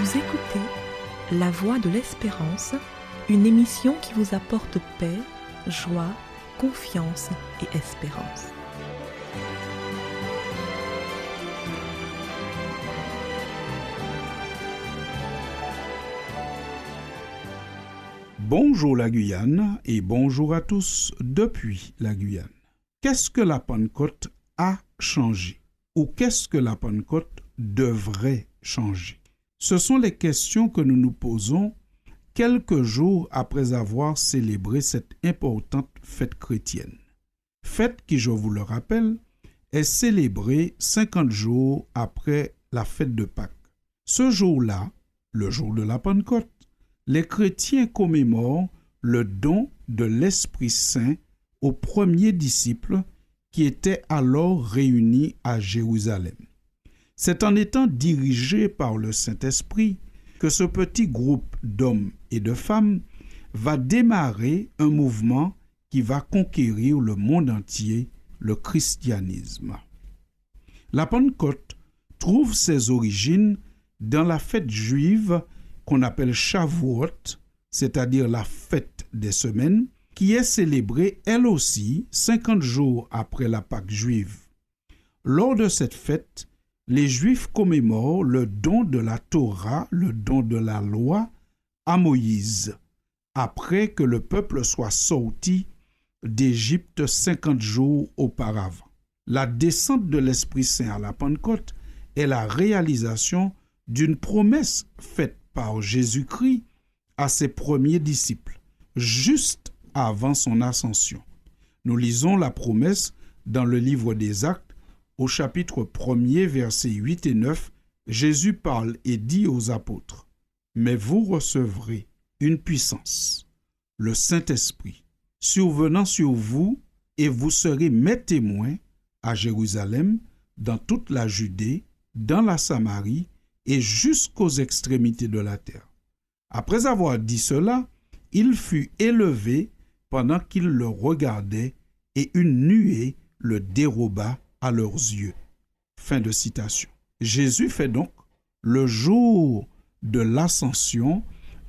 Vous écoutez La Voix de l'Espérance, une émission qui vous apporte paix, joie, confiance et espérance. Bonjour la Guyane et bonjour à tous depuis la Guyane. Qu'est-ce que la Pentecôte a changé? Ou qu'est-ce que la Pentecôte devrait changer? Ce sont les questions que nous nous posons quelques jours après avoir célébré cette importante fête chrétienne. Fête qui, je vous le rappelle, est célébrée 50 jours après la fête de Pâques. Ce jour-là, le jour de la Pentecôte, les chrétiens commémorent le don de l'Esprit Saint aux premiers disciples qui étaient alors réunis à Jérusalem. C'est en étant dirigé par le Saint-Esprit que ce petit groupe d'hommes et de femmes va démarrer un mouvement qui va conquérir le monde entier, le christianisme. La Pentecôte trouve ses origines dans la fête juive qu'on appelle Shavuot, c'est-à-dire la fête des semaines, qui est célébrée elle aussi 50 jours après la Pâque juive. Lors de cette fête, les Juifs commémorent le don de la Torah, le don de la loi, à Moïse, après que le peuple soit sorti d'Égypte 50 jours auparavant. La descente de l'Esprit Saint à la Pentecôte est la réalisation d'une promesse faite par Jésus-Christ à ses premiers disciples, juste avant son ascension. Nous lisons la promesse dans le livre des Actes, au chapitre 1er, versets 8 et 9, Jésus parle et dit aux apôtres, « Mais vous recevrez une puissance, le Saint-Esprit, survenant sur vous, et vous serez mes témoins à Jérusalem, dans toute la Judée, dans la Samarie, et jusqu'aux extrémités de la terre. » Après avoir dit cela, il fut élevé pendant qu'ils le regardaient, et une nuée le déroba à leurs yeux. Fin de citation. Jésus fait donc, le jour de l'ascension,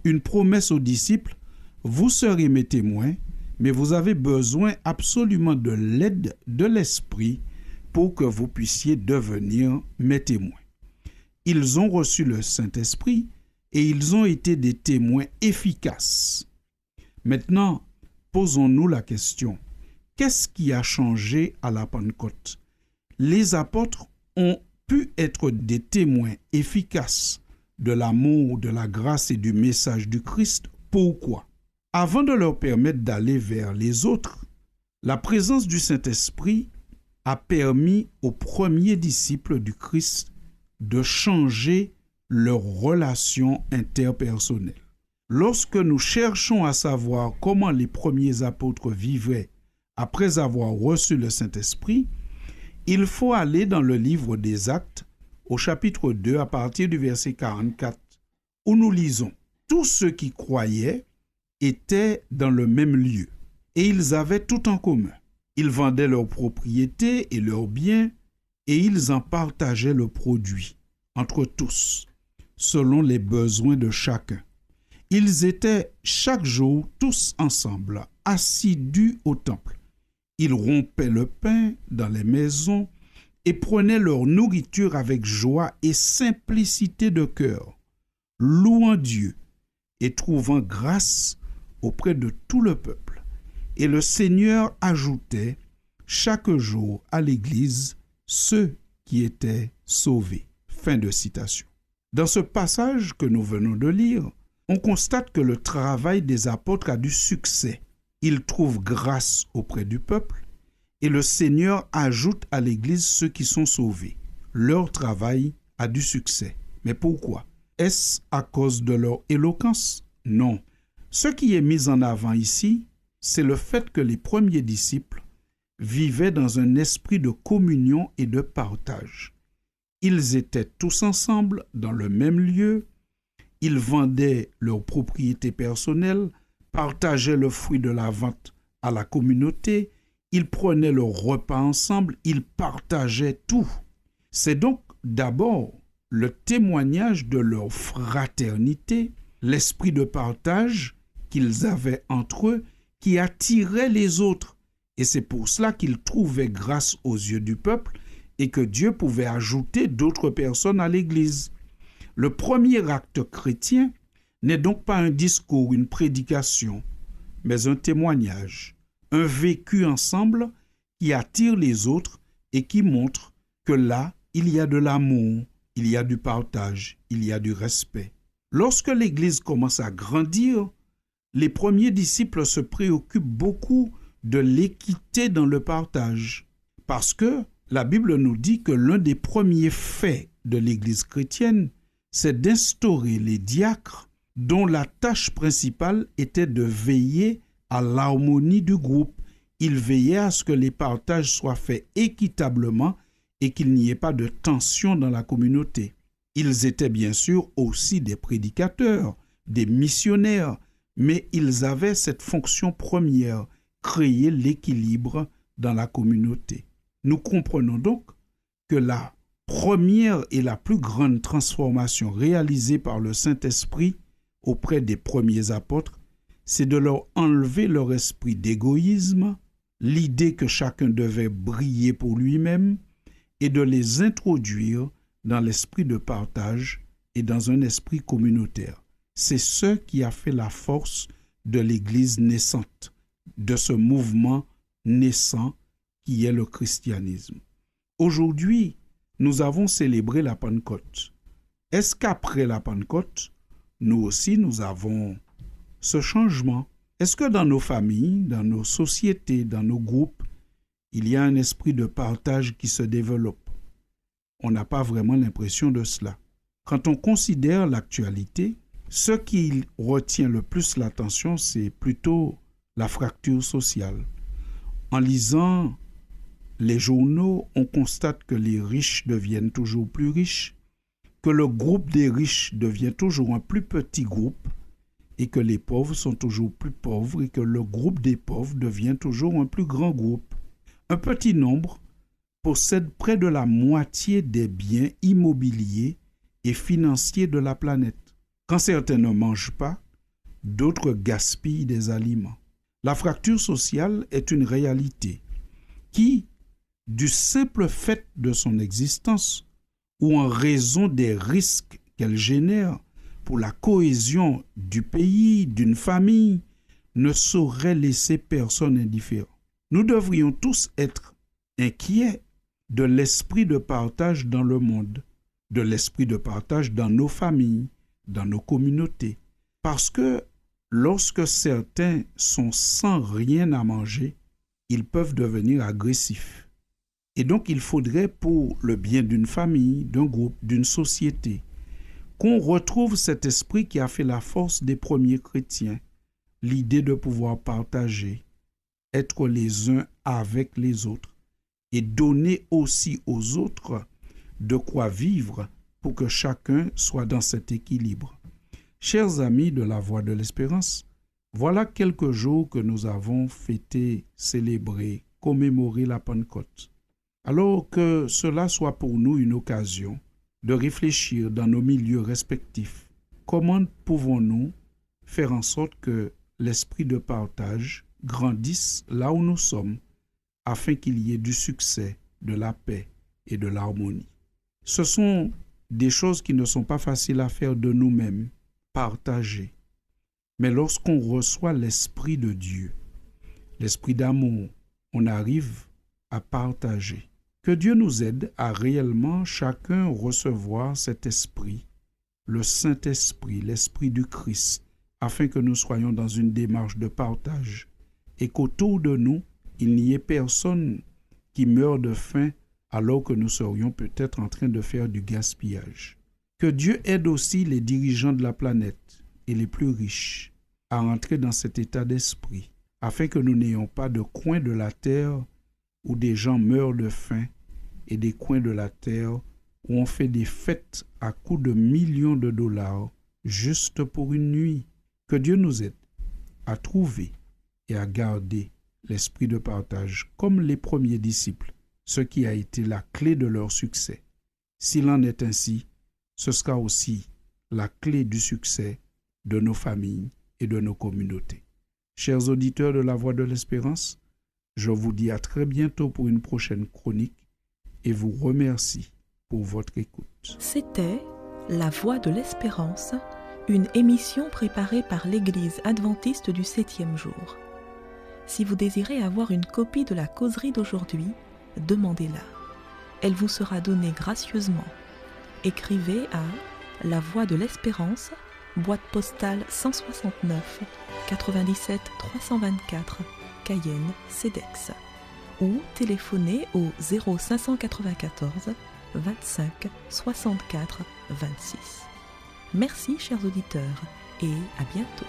une promesse aux disciples, « Vous serez mes témoins, mais vous avez besoin absolument de l'aide de l'Esprit pour que vous puissiez devenir mes témoins. » Ils ont reçu le Saint-Esprit et ils ont été des témoins efficaces. Maintenant, posons-nous la question, qu'est-ce qui a changé à la Pentecôte? Les apôtres ont pu être des témoins efficaces de l'amour, de la grâce et du message du Christ. Pourquoi? Avant de leur permettre d'aller vers les autres, la présence du Saint-Esprit a permis aux premiers disciples du Christ de changer leur relation interpersonnelle. Lorsque nous cherchons à savoir comment les premiers apôtres vivaient après avoir reçu le Saint-Esprit, il faut aller dans le livre des Actes, au chapitre 2, à partir du verset 44, où nous lisons « Tous ceux qui croyaient étaient dans le même lieu, et ils avaient tout en commun. Ils vendaient leurs propriétés et leurs biens, et ils en partageaient le produit entre tous, selon les besoins de chacun. Ils étaient chaque jour tous ensemble, assidus au temple. Ils rompaient le pain dans les maisons et prenaient leur nourriture avec joie et simplicité de cœur, louant Dieu et trouvant grâce auprès de tout le peuple. Et le Seigneur ajoutait chaque jour à l'Église ceux qui étaient sauvés. » Fin de citation. Dans ce passage que nous venons de lire, on constate que le travail des apôtres a du succès. Ils trouvent grâce auprès du peuple et le Seigneur ajoute à l'Église ceux qui sont sauvés. Leur travail a du succès. Mais pourquoi? Est-ce à cause de leur éloquence? Non. Ce qui est mis en avant ici, c'est le fait que les premiers disciples vivaient dans un esprit de communion et de partage. Ils étaient tous ensemble dans le même lieu, ils vendaient leurs propriétés personnelles, partageaient le fruit de la vente à la communauté, ils prenaient leur repas ensemble, ils partageaient tout. C'est donc d'abord le témoignage de leur fraternité, l'esprit de partage qu'ils avaient entre eux qui attirait les autres. Et c'est pour cela qu'ils trouvaient grâce aux yeux du peuple et que Dieu pouvait ajouter d'autres personnes à l'Église. Le premier acte chrétien n'est donc pas un discours, une prédication, mais un témoignage, un vécu ensemble qui attire les autres et qui montre que là, il y a de l'amour, il y a du partage, il y a du respect. Lorsque l'Église commence à grandir, les premiers disciples se préoccupent beaucoup de l'équité dans le partage, parce que la Bible nous dit que l'un des premiers faits de l'Église chrétienne, c'est d'instaurer les diacres dont la tâche principale était de veiller à l'harmonie du groupe. Ils veillaient à ce que les partages soient faits équitablement et qu'il n'y ait pas de tension dans la communauté. Ils étaient bien sûr aussi des prédicateurs, des missionnaires, mais ils avaient cette fonction première, créer l'équilibre dans la communauté. Nous comprenons donc que la première et la plus grande transformation réalisée par le Saint-Esprit auprès des premiers apôtres, c'est de leur enlever leur esprit d'égoïsme, l'idée que chacun devait briller pour lui-même, et de les introduire dans l'esprit de partage et dans un esprit communautaire. C'est ce qui a fait la force de l'Église naissante, de ce mouvement naissant qui est le christianisme. Aujourd'hui, nous avons célébré la Pentecôte. Est-ce qu'après la Pentecôte, nous aussi nous avons ce changement? Est-ce que dans nos familles, dans nos sociétés, dans nos groupes, il y a un esprit de partage qui se développe? On n'a pas vraiment l'impression de cela. Quand on considère l'actualité, ce qui retient le plus l'attention, c'est plutôt la fracture sociale. En lisant les journaux, on constate que les riches deviennent toujours plus riches, que le groupe des riches devient toujours un plus petit groupe, et que les pauvres sont toujours plus pauvres, et que le groupe des pauvres devient toujours un plus grand groupe. Un petit nombre possède près de la moitié des biens immobiliers et financiers de la planète. Quand certains ne mangent pas, d'autres gaspillent des aliments. La fracture sociale est une réalité qui, du simple fait de son existence ou en raison des risques qu'elle génère pour la cohésion du pays, d'une famille, ne saurait laisser personne indifférent. Nous devrions tous être inquiets de l'esprit de partage dans le monde, de l'esprit de partage dans nos familles, dans nos communautés, parce que lorsque certains sont sans rien à manger, ils peuvent devenir agressifs. Et donc il faudrait, pour le bien d'une famille, d'un groupe, d'une société, qu'on retrouve cet esprit qui a fait la force des premiers chrétiens, l'idée de pouvoir partager, être les uns avec les autres et donner aussi aux autres de quoi vivre pour que chacun soit dans cet équilibre. Chers amis de la Voix de l'Espérance, voilà quelques jours que nous avons fêté, célébré, commémoré la Pentecôte. Alors que cela soit pour nous une occasion de réfléchir dans nos milieux respectifs. Comment pouvons-nous faire en sorte que l'esprit de partage grandisse là où nous sommes, afin qu'il y ait du succès, de la paix et de l'harmonie? Ce sont des choses qui ne sont pas faciles à faire de nous-mêmes, partager. Mais lorsqu'on reçoit l'Esprit de Dieu, l'Esprit d'amour, on arrive à partager. Que Dieu nous aide à réellement chacun recevoir cet esprit, le Saint-Esprit, l'Esprit du Christ, afin que nous soyons dans une démarche de partage et qu'autour de nous, il n'y ait personne qui meure de faim alors que nous serions peut-être en train de faire du gaspillage. Que Dieu aide aussi les dirigeants de la planète et les plus riches à entrer dans cet état d'esprit, afin que nous n'ayons pas de coin de la terre où des gens meurent de faim et des coins de la terre où on fait des fêtes à coups de millions de dollars juste pour une nuit. Que Dieu nous aide à trouver et à garder l'esprit de partage comme les premiers disciples, ce qui a été la clé de leur succès. S'il en est ainsi, Ce sera aussi la clé du succès de nos familles et de nos communautés. Chers auditeurs de La Voix de l'Espérance, je vous dis à très bientôt pour une prochaine chronique et vous remercie pour votre écoute. C'était La Voix de l'Espérance, une émission préparée par l'Église adventiste du 7e jour. Si vous désirez avoir une copie de la causerie d'aujourd'hui, demandez-la. Elle vous sera donnée gracieusement. Écrivez à La Voix de l'Espérance, boîte postale 169 97 324, Cayenne, CEDEX, ou téléphonez au 0594 25 64 26. Merci chers auditeurs et à bientôt.